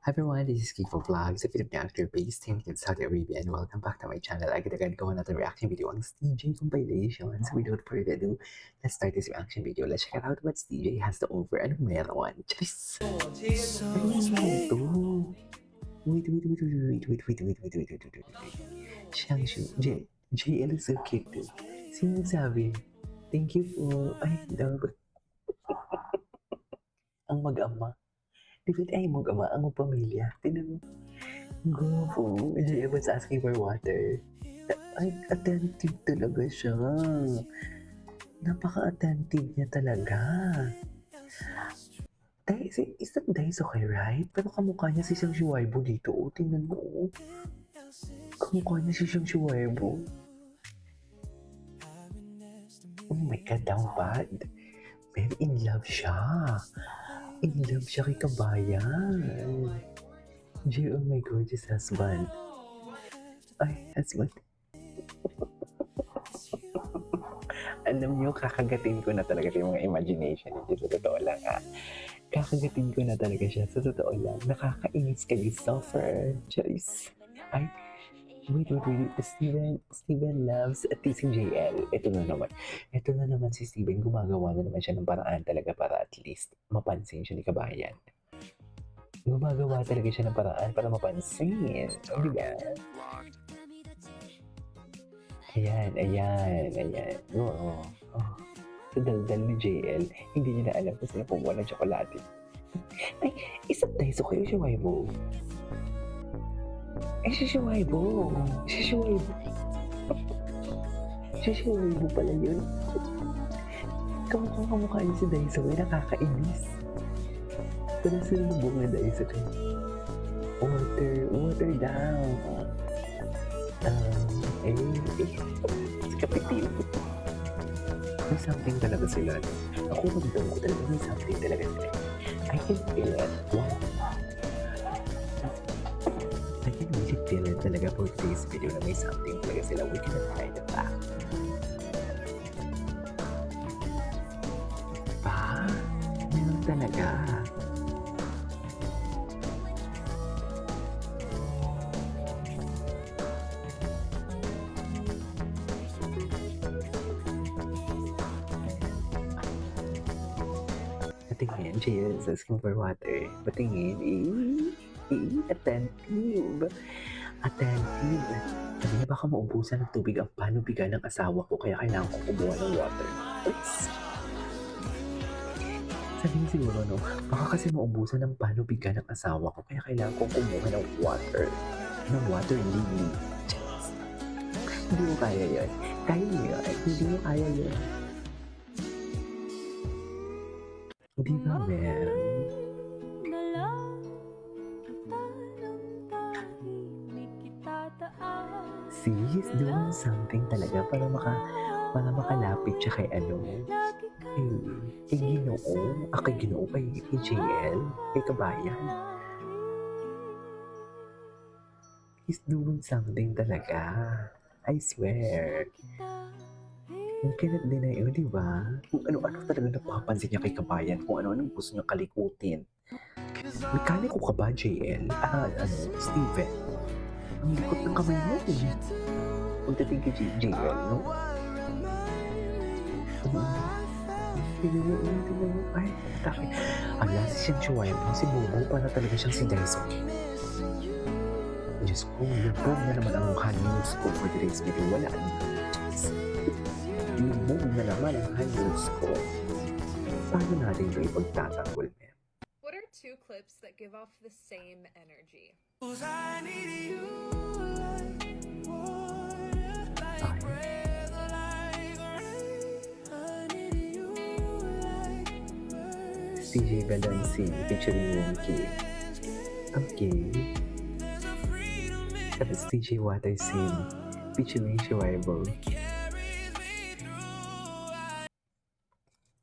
Hi everyone, this is Kiko Vlogs, a Filipino actor based in Saudi Arabia, and welcome back to my channel. Agad-agad gawa natin reaction video ang TJ compilation. So without further ado, let's start this reaction video. Let's check out what TJ has to offer. Anong meron? Charis! Ano naman to? Wait. Shangshu, JL is so cute too. Sino nagsabi? Thank you po. Ay, dapat. Ang mag-ama. Dapat ay mag-ama ang pamilya. Tinan mo. Go. JL was asking for water. Ay, attentive talaga siya. Napaka-attentive niya talaga. Is that Daisuke, right? Pero kamukha niya si Siyang Shuaibo dito. O, tingnan mo. Kamukha niya si Siyang Shuaibo. Oh my God, down bad. Very in love siya. In love siya kay Kabayan. Jay, oh my gorgeous husband. Ay, husband. Alam niyo, kakagatin ko na talaga yung mga imagination niya. Sa totoo lang, kakagatin ko na talaga siya. Sa totoo lang, nakakainis kayo, suffer. Charis. Ay, wait. Steven loves teasing JL. Ito na naman si Steven. Gumagawa na naman siya ng paraan talaga para at least mapansin siya ni Kabayan. Gumagawa talaga siya ng paraan para mapansin. O, diba? Ayan. Oo. Sa daldal ni JL, hindi niya na alam kung saan kumuha ng tsokolate. Ay, isang daiso kayo, Shuaibo. Ay, si Shuaibo pala yun. Kamukha niya si Daiso, nakakainis. Pero sinubog na Daiso. Water down. Kapitin. May something talaga sila. Ako magdang ko talaga, may something talaga sila. I can feel it. Wow. I can really feel it talaga for today's video na may something talaga sila. We cannot hide the fact. Meron talaga. Patingin, JL is asking for water. Patingin, attentive. Sabi niya, baka maubusan ng tubig ang panubigan ng asawa ko, kaya kailangan ko kumuha ng water. Sabi niya siguro, no, baka kasi maubusan ng panubigan ng asawa ko, kaya kailangan kong kumuha ng water. Ng water lily. Hindi mo kaya yun. Hindi mo kaya yun. Di ba, man? See, he's doing something talaga para makalapit siya kay kay Ginoo. Kay Ginoo, kay JL, kay Kabayan. He's doing something talaga. I swear. You cannot deny yun, di ba? Kung ano-ano talaga napapansin niya kay Kabayan, kung ano-ano gusto niya kalikutin. Mekaniko ka ba, JL? Steven? Ang likot ng kamay mo. Pagdating kay JL, no? Tingnan mo. Ay, taki. Ala, si Siyang Shuaibo, si Bobo, para talaga siyang si Daiso. Diyos ko, lubog na naman ang news ko for today's video. Wala. Lubog na naman ang news ko. Paano natin ito ipagtatanggol, ma'am? What are two clips that give off the same energy? CJ Balancing featuring Wonky. Okay. Tapos TJ Watersin featuring Shuaibo.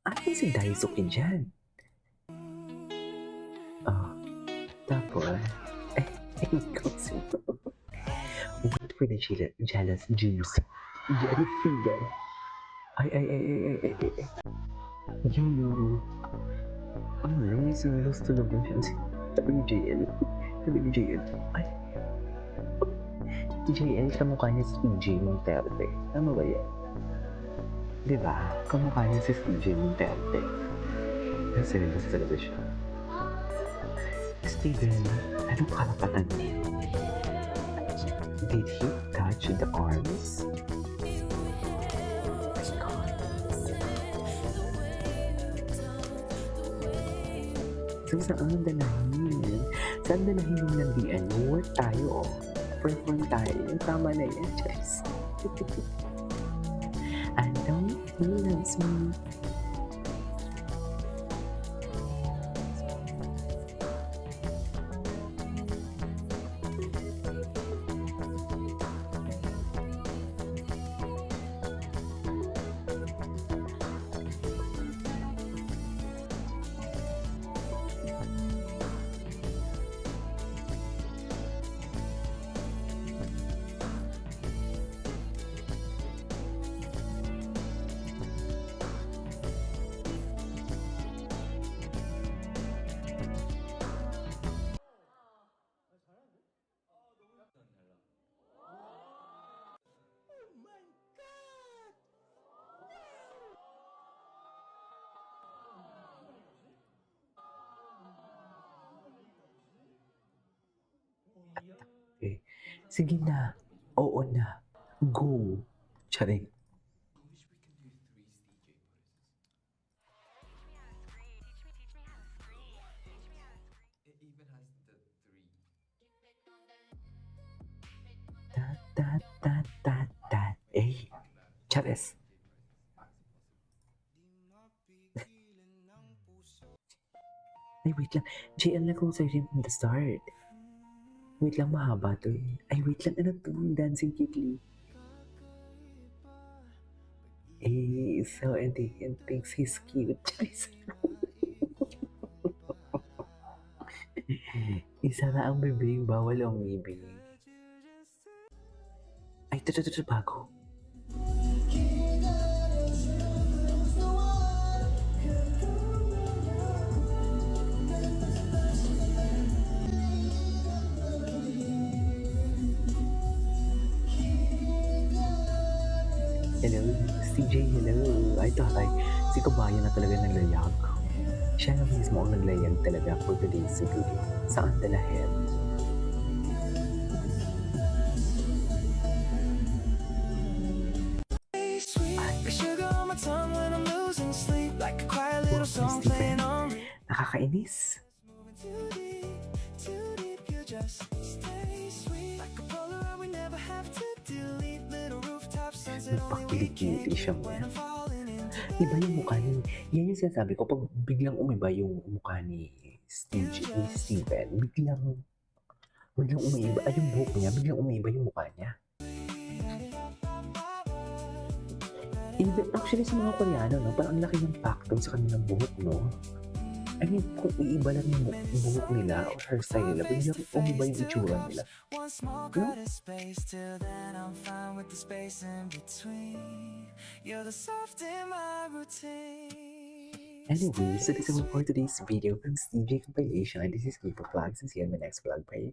Ano si Daisuke dyan? Tapos, ikaw sino? Wait for the jealous juice. Jealous finger. Ay. Ano, may silos talaga siya. Sabi ni JL. Sabi ni JL, ay, si JL, kamukha niya si TJ Monterde. Tama ba yan? Diba? Kamukha niya si TJ Monterde. Seryoso talaga siya. Steven, anong karapatan niya? Did he touch the arms? So, saan dalahin? Saan dalahin yung nandiyan? Work tayo, oh. Perform tayo. Tama na yan, Charis. I know he loves me. Okay. Sige na. Oo na. Go. Charing. Tat. Eh. Charis. Ay, wait lang. JL na ko sa'yo from the start. Wait lang, mahaba to eh. Ay, wait lang. Ano to? Dancing quickly. Eh, so, and thinks he's cute. Charis. Isa na ang bibig, bawal ang umibig. Ay, ito, bago. Hello, CJ, hello. Ay, tatay, si Kabayan na talaga naglayag. Siya na mismo ang naglayag talaga for today's video. Saan dalahin? Steven, nakakainis. Nagpakilikili siya mo. Iba yung mukha niya. Yan yung sinasabi ko, pag biglang umiba yung mukha ni Steven, biglang umiiba, ay yung buhok niya, biglang umiiba yung mukha niya. Actually, sa mga Koreano, no, parang ang laki ng factor sa kanilang buhok, no? I mean, kung iiba lang yung buhok nila or hairstyle nila, biglang umiba yung itsura nila. No? Anyway, so this is all for today's video from CJ Compilation, and this is K-Pop Vlogs, and see you in my next vlog. Bye!